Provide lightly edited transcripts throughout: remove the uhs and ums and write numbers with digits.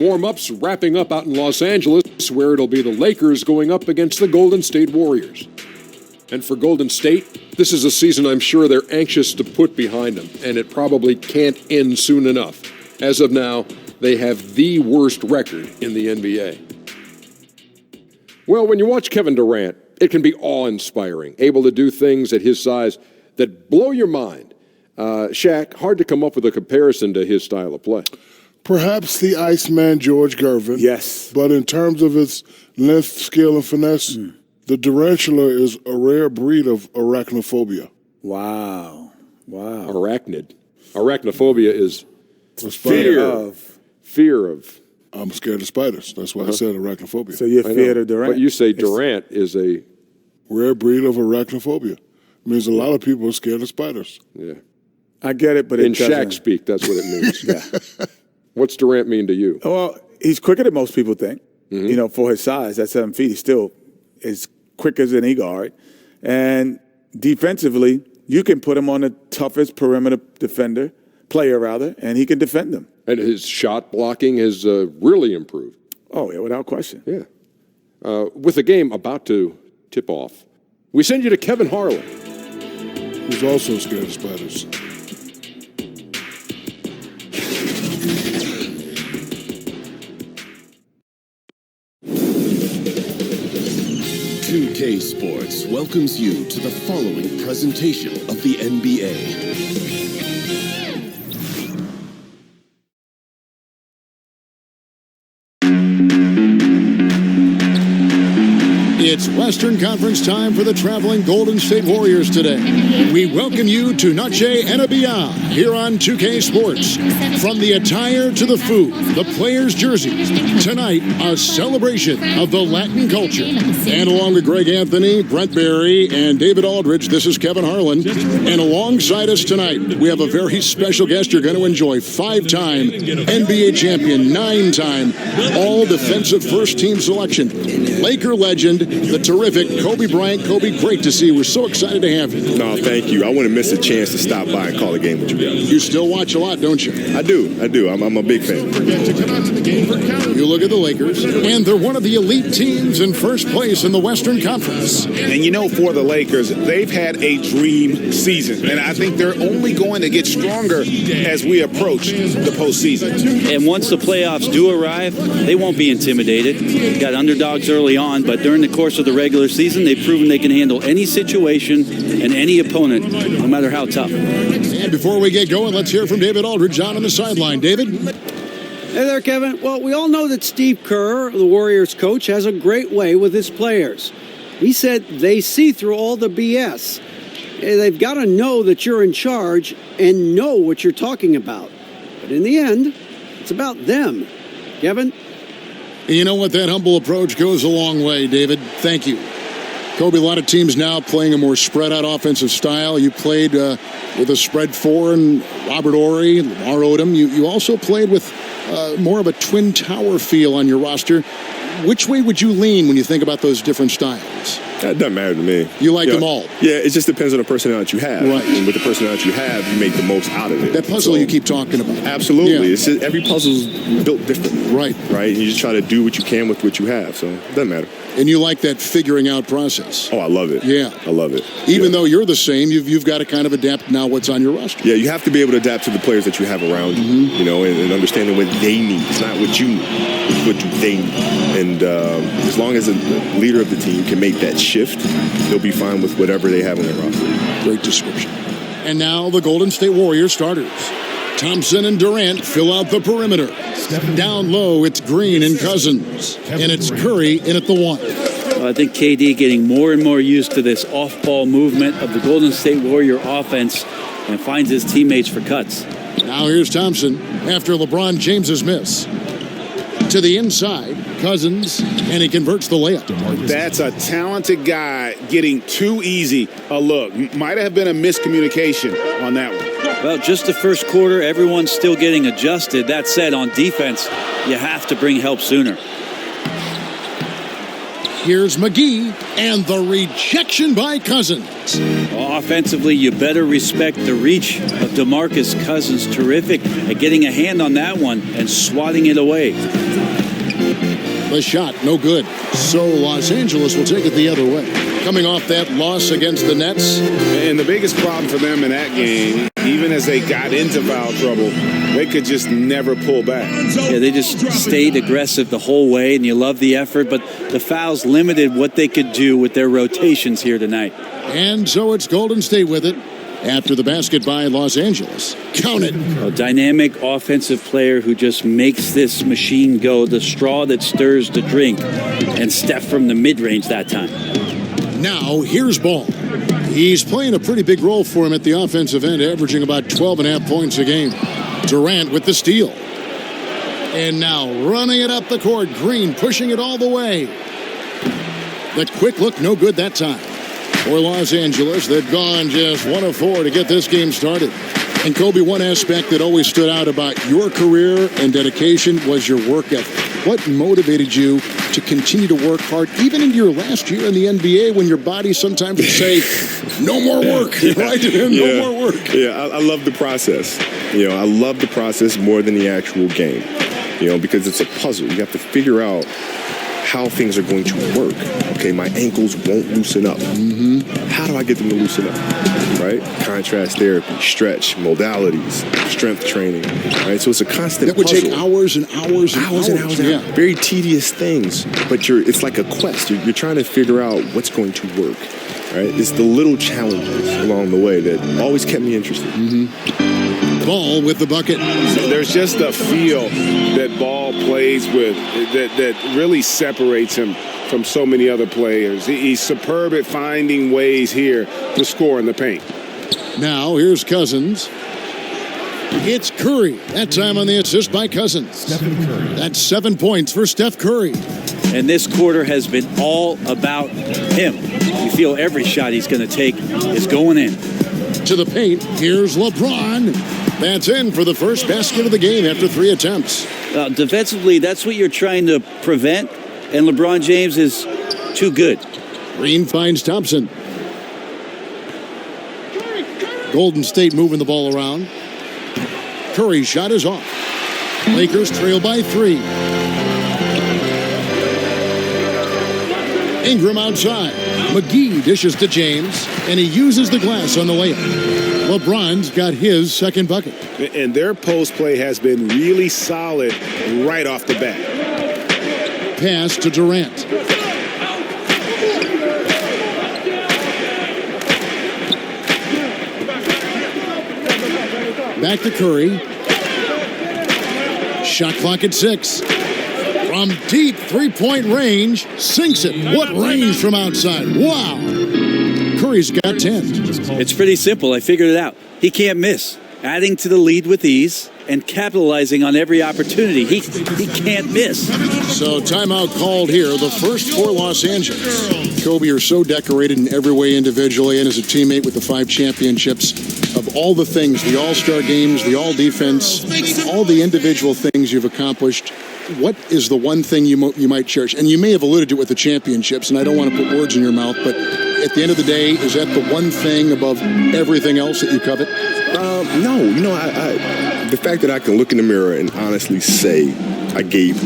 Warm-ups wrapping up out in Los Angeles, where it'll be the Lakers going up against the Golden State Warriors. And for Golden State, this is a season I'm sure they're anxious to put behind them, and it probably can't end soon enough. As of now, they have the worst record in the NBA. Well, when you watch Kevin Durant, it can be awe-inspiring, able to do things at his size that blow your mind. Shaq, hard to come up with a comparison to his style of play. Perhaps the Iceman George Gervin. Yes. But in terms of its length, skill, and finesse, the Durantula is a rare breed of arachnophobia. Wow. Arachnid. Arachnophobia is Fear. fear of. I'm scared of spiders. That's why I said arachnophobia. So you're feared of Durant? But you say Durant is a Rare breed of arachnophobia. It means a lot of people are scared of spiders. yeah. I get it, but In it doesn't. Shaq speak, that's what it means. Yeah. What's Durant mean to you? Well, he's quicker than most people think. You know, for his size, at 7 feet, he still is quick as an e-guard. And defensively, you can put him on the toughest perimeter player, and he can defend them. And his shot blocking has really improved. Oh, yeah, without question. Yeah. With the game about to tip off, we send you to Kevin Harlan. Who's also scared of spiders. K Sports welcomes you to the following presentation of the NBA. It's Western Conference time for the traveling Golden State Warriors today. We welcome you to Noche and Beyond here on 2K Sports. From the attire to the food, the players' jerseys, tonight a celebration of the Latin culture. And along with Greg Anthony, Brent Barry, and David Aldridge, this is Kevin Harlan. And alongside us tonight, we have a very special guest you're going to enjoy. 5-time NBA champion, 9-time all-defensive first-team selection, Laker legend, the terrific Kobe Bryant. Kobe, great to see you. We're so excited to have you. No, thank you. I wouldn't miss a chance to stop by and call a game with you guys. You still watch a lot, don't you? I do. I'm a big fan. You look at the Lakers, and they're one of the elite teams in first place in the Western Conference. And you know, for the Lakers, they've had a dream season. And I think they're only going to get stronger as we approach the postseason. And once the playoffs do arrive, they won't be intimidated. They've got underdogs early on, but during the course of the regular season, they've proven they can handle any situation and any opponent, no matter how tough. And before we get going, let's hear from David Aldridge down on the sideline. David? Hey there, Kevin. Well, we all know that Steve Kerr, the Warriors coach, has a great way with his players. He said they see through all the BS. They've got to know that you're in charge and know what you're talking about. But in the end, it's about them. Kevin? You know what? That humble approach goes a long way, David. Thank you. Kobe, a lot of teams now playing a more spread-out offensive style. You played with a spread four and Robert Horry, Lamar Odom. You also played with more of a twin tower feel on your roster. Which way would you lean when you think about those different styles? That doesn't matter to me. You like them all? Yeah, it just depends on the personnel that you have. Right. And with the personnel that you have, you make the most out of it. That puzzle you keep talking about. Absolutely. Yeah. It's just, every puzzle's built differently. Right. Right? You just try to do what you can with what you have. So it doesn't matter. And you like that figuring out process. Oh, I love it. Yeah. I love it. Even though you're the same, you've got to kind of adapt now what's on your roster. Yeah, you have to be able to adapt to the players that you have around you, you know, and understanding what they need. It's not what you need, it's what they need. And as long as the leader of the team can make that shift, they'll be fine with whatever they have on their roster. Great description. And now the Golden State Warriors starters. Thompson and Durant fill out the perimeter. Down low, it's Green and Cousins. And it's Curry in at the one. Well, I think KD getting more and more used to this off-ball movement of the Golden State Warrior offense and finds his teammates for cuts. Now here's Thompson after LeBron James's miss. To the inside, Cousins, and he converts the layup. That's a talented guy getting too easy a look. Might have been a miscommunication on that one. Well, just the first quarter, everyone's still getting adjusted. That said, on defense, you have to bring help sooner. Here's McGee, and the rejection by Cousins. Offensively, you better respect the reach of DeMarcus Cousins. Terrific at getting a hand on that one and swatting it away. The shot, no good. So Los Angeles will take it the other way. Coming off that loss against the Nets. And the biggest problem for them in that game, even as they got into foul trouble, they could just never pull back. Yeah, they just stayed aggressive the whole way, and you love the effort, but the fouls limited what they could do with their rotations here tonight. And so it's Golden State with it after the basket by Los Angeles. Count it. A dynamic offensive player who just makes this machine go, the straw that stirs the drink, and Steph from the mid-range that time. Now, here's Ball. He's playing a pretty big role for him at the offensive end, averaging about 12.5 points a game. Durant with the steal. And now running it up the court. Green pushing it all the way. The quick look, no good that time. For Los Angeles, they've gone just 1 of 4 to get this game started. And Kobe, one aspect that always stood out about your career and dedication was your work ethic. What motivated you to continue to work hard, even in your last year in the NBA, when your body sometimes would say, no more work, right? No more work. Yeah, I love the process. I love the process more than the actual game, because it's a puzzle. You have to figure out how things are going to work. Okay, my ankles won't loosen up. How do I get them to loosen up? Right? Contrast therapy, stretch, modalities, strength training. Right? So it's a constant puzzle. That would take hours and hours. Yeah. Very tedious things, but it's like a quest. You're trying to figure out what's going to work. Right? It's the little challenges along the way that always kept me interested. Ball with the bucket. There's just a feel that Ball plays with that really separates him from so many other players. He's superb at finding ways here to score in the paint. Now here's Cousins. It's Curry. That time on the assist by Cousins. Stephen Curry. That's 7 points for Steph Curry. And this quarter has been all about him. You feel every shot he's going to take is going in. To the paint, here's LeBron. That's in for the first basket of the game after 3 attempts. Defensively, that's what you're trying to prevent, and LeBron James is too good. Green finds Thompson. Golden State moving the ball around. Curry's shot is off. Lakers trail by 3. Ingram outside. McGee dishes to James, and he uses the glass on the layup. LeBron's got his second bucket. And their post play has been really solid right off the bat. Pass to Durant. Back to Curry. Shot clock at 6. From deep three-point range, sinks it. What range from outside? Wow. Curry's got 10. It's pretty simple. I figured it out. He can't miss. Adding to the lead with ease and capitalizing on every opportunity. He can't miss. So timeout called here. The first for Los Angeles. Kobe, you're so decorated in every way individually and as a teammate with the 5 championships. Of all the things, the All-Star games, the All-Defense, all the individual things you've accomplished, what is the one thing you might cherish? And you may have alluded to it with the championships, and I don't want to put words in your mouth, but at the end of the day, is that the one thing above everything else that you covet? No. The fact that I can look in the mirror and honestly say I gave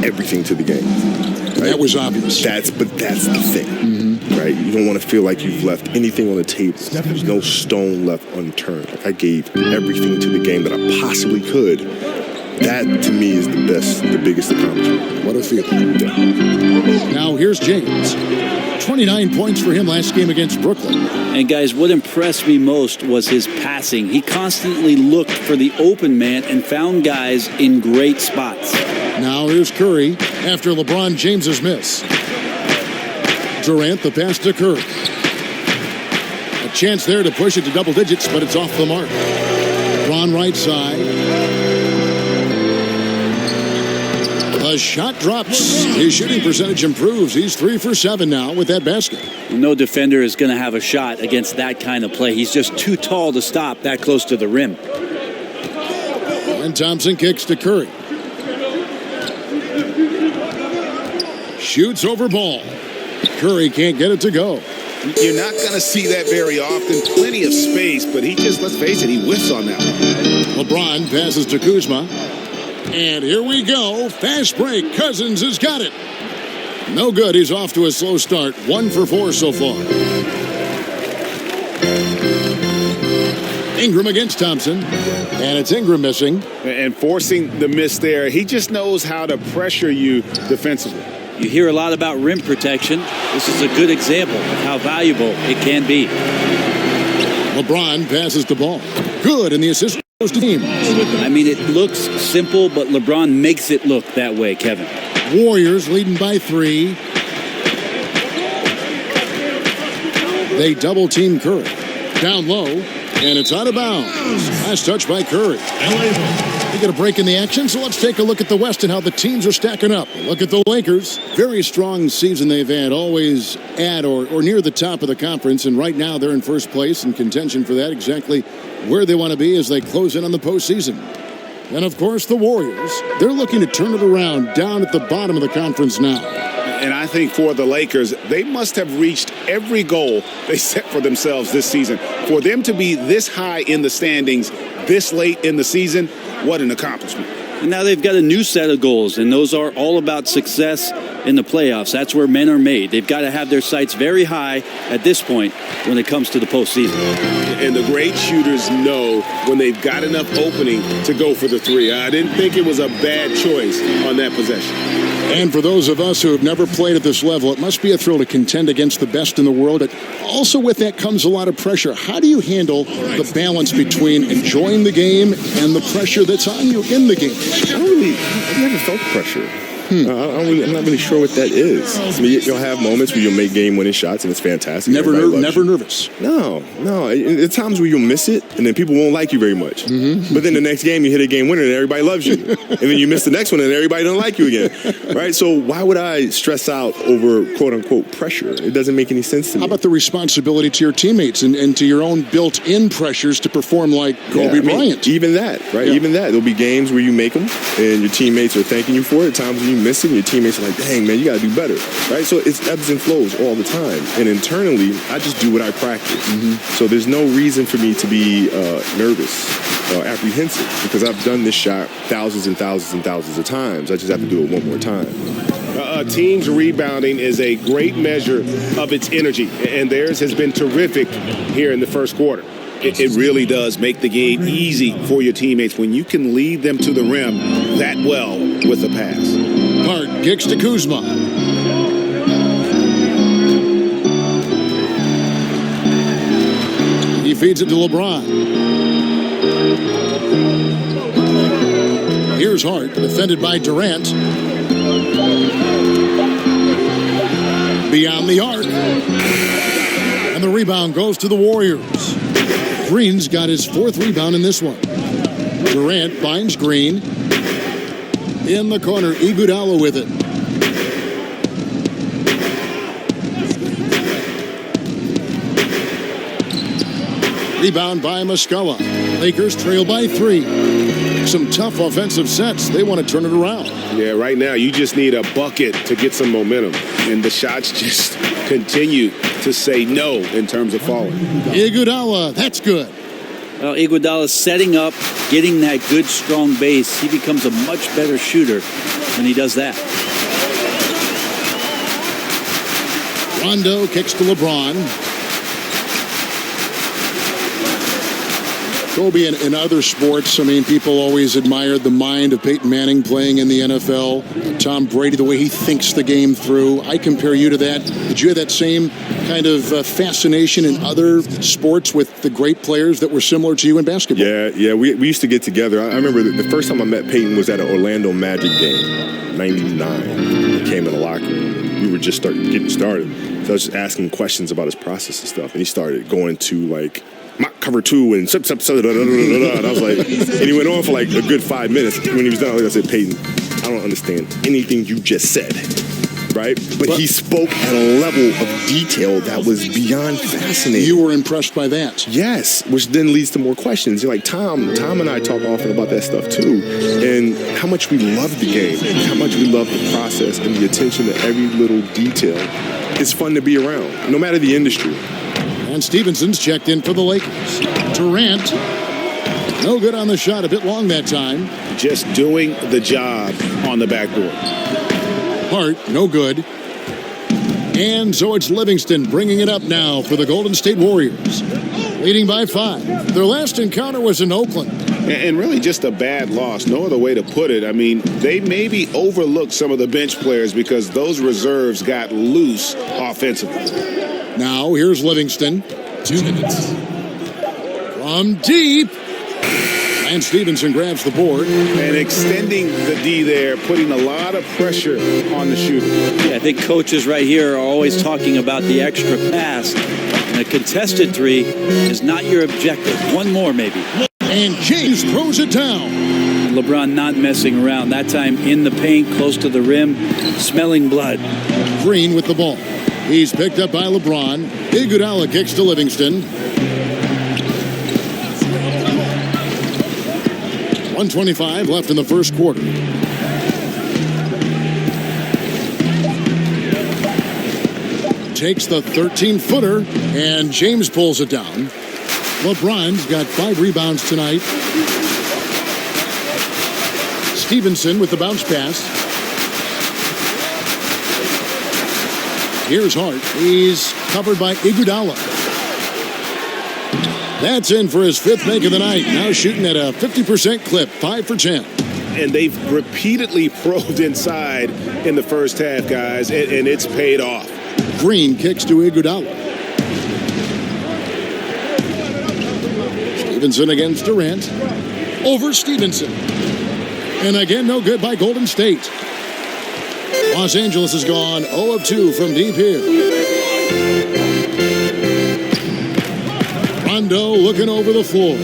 everything to the game. Right? That was obvious. That's the thing, right? You don't want to feel like you've left anything on the table. There's no stone left unturned. Like I gave everything to the game that I possibly could. That, to me, is the biggest accomplishment. What a feeling. Yeah. Now, here's James. 29 points for him last game against Brooklyn. And, guys, what impressed me most was his passing. He constantly looked for the open man and found guys in great spots. Now, here's Curry after LeBron James's miss. Durant, the pass to Curry. A chance there to push it to double digits, but it's off the mark. LeBron right side. The shot drops. His shooting percentage improves. He's 3 for 7 now with that basket. No defender is going to have a shot against that kind of play. He's just too tall to stop that close to the rim. And Thompson kicks to Curry. Shoots over Ball. Curry can't get it to go. You're not going to see that very often. Plenty of space, but he just, let's face it, he whiffs on that one. LeBron passes to Kuzma. And here we go. Fast break. Cousins has got it. No good. He's off to a slow start. 1 for 4 so far. Ingram against Thompson. And it's Ingram missing. And forcing the miss there. He just knows how to pressure you defensively. You hear a lot about rim protection. This is a good example of how valuable it can be. LeBron passes the ball. Good, and the assist goes to team. I mean, it looks simple, but LeBron makes it look that way, Kevin. Warriors leading by 3. They double-team Curry. Down low, and it's out of bounds. Last touch by Curry. We get a break in the action, so let's take a look at the West and how the teams are stacking up. Look at the Lakers. Very strong season they've had, always at or near the top of the conference, and right now they're in first place in contention for that, exactly where they want to be as they close in on the postseason. And, of course, the Warriors. They're looking to turn it around down at the bottom of the conference now. And I think for the Lakers, they must have reached every goal they set for themselves this season. For them to be this high in the standings this late in the season, what an accomplishment. And now they've got a new set of goals, and those are all about success in the playoffs. That's where men are made. They've got to have their sights very high at this point when it comes to the postseason. And the great shooters know when they've got enough opening to go for the 3. I didn't think it was a bad choice on that possession. And for those of us who have never played at this level, it must be a thrill to contend against the best in the world. But also with that comes a lot of pressure. How do you handle the balance between enjoying the game and the pressure that's on you in the game? I've never felt pressure. I'm not really sure what that is. I mean, you'll have moments where you'll make game-winning shots, and it's fantastic. Never nervous. No. At times where you'll miss it, and then people won't like you very much. Mm-hmm. But then the next game, you hit a game winner, and everybody loves you. And then you miss the next one, and everybody don't like you again. Right? So why would I stress out over quote-unquote pressure? It doesn't make any sense to me. How about the responsibility to your teammates and to your own built-in pressures to perform like Kobe Bryant? Even that, right? Yeah. Even that. There'll be games where you make them, and your teammates are thanking you for it. At times when you miss it, your teammates are like, dang, man, you got to do better, right? So it's ebbs and flows all the time. And internally, I just do what I practice. Mm-hmm. So there's no reason for me to be nervous, apprehensive, because I've done this shot thousands and thousands and thousands of times. I just have to do it one more time. A team's rebounding is a great measure of its energy, and theirs has been terrific here in the first quarter. It really does make the game easy for your teammates when you can lead them to the rim that well with a pass. Hart kicks to Kuzma. He feeds it to LeBron. Here's Hart, defended by Durant. Beyond the arc. And the rebound goes to the Warriors. Green's got his 4th rebound in this one. Durant finds Green. In the corner, Iguodala with it. Rebound by Muscala. Lakers trail by 3. Some tough offensive sets. They want to turn it around. Yeah, right now you just need a bucket to get some momentum. And the shots just continue to say no in terms of falling. Iguodala, that's good. Well, Iguodala setting up, getting that good, strong base. He becomes a much better shooter when he does that. Rondo kicks to LeBron. Kobe, in other sports, I mean, people always admired the mind of Peyton Manning playing in the NFL. Tom Brady, the way he thinks the game through. I compare you to that. Did you have that same kind of fascination in other sports with the great players that were similar to you in basketball? Yeah. We used to get together. I remember the first time I met Peyton was at an Orlando Magic game, 99. He came in the locker room. We were just getting started. So I was just asking questions about his process and stuff. And he started going to, like, mock cover 2 and and I was like, and he went on for like a good 5 minutes. When he was done, I said, Peyton, I don't understand anything you just said, right? But he spoke at a level of detail that was beyond fascinating. You were impressed by that? Yes, which then leads to more questions. You're like, Tom and I talk often about that stuff too, and how much we love the game, how much we love the process and the attention to every little detail it's fun to be around, no matter the industry. And Stevenson's checked in for the Lakers. Durant, no good on the shot, a bit long that time. Just doing the job on the backboard. Hart, no good. And so it's Livingston bringing it up now for the Golden State Warriors. Leading by 5. Their last encounter was in Oakland. And really just a bad loss. No other way to put it. I mean, they maybe overlooked some of the bench players because those reserves got loose offensively. Now here's Livingston. 2 minutes. From deep. And Stevenson grabs the board. And extending the D there, putting a lot of pressure on the shooter. Yeah, I think coaches right here are always talking about the extra pass. And a contested 3 is not your objective. One more, maybe. And James throws it down. LeBron not messing around. That time in the paint, close to the rim, smelling blood. Green with the ball. He's picked up by LeBron. Iguodala kicks to Livingston. 1:25 left in the first quarter. Takes the 13-footer, and James pulls it down. LeBron's got 5 rebounds tonight. Stevenson with the bounce pass. Here's Hart. He's covered by Iguodala. That's in for his 5th make of the night. Now shooting at a 50% clip, 5 for 10. And they've repeatedly probed inside in the first half, guys, and it's paid off. Green kicks to Iguodala. Stevenson against Durant. Over Stevenson. And again, no good by Golden State. Los Angeles has gone 0 of 2 from deep here. Rondo looking over the floor.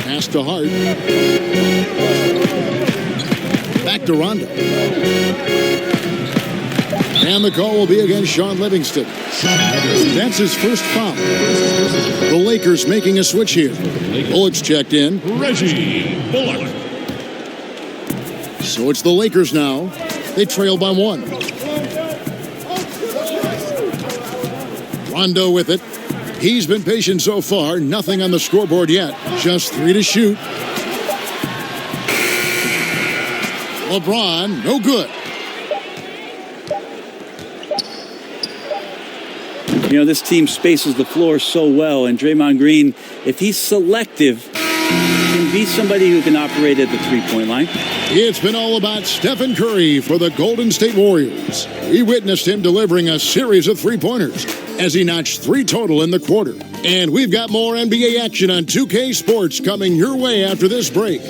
Pass to Hart. Back to Rondo. And the call will be against Sean Livingston. That's his first foul. The Lakers making a switch here. Bullock's checked in. Reggie Bullock. So it's the Lakers now. They trail by 1. Rondo with it. He's been patient so far. Nothing on the scoreboard yet. Just 3 to shoot. LeBron, no good. You know, this team spaces the floor so well, and Draymond Green, if he's selective, can be somebody who can operate at the 3-point line. It's been all about Stephen Curry for the Golden State Warriors. We witnessed him delivering a series of 3-pointers as he notched 3 total in the quarter. And we've got more NBA action on 2K Sports coming your way after this break.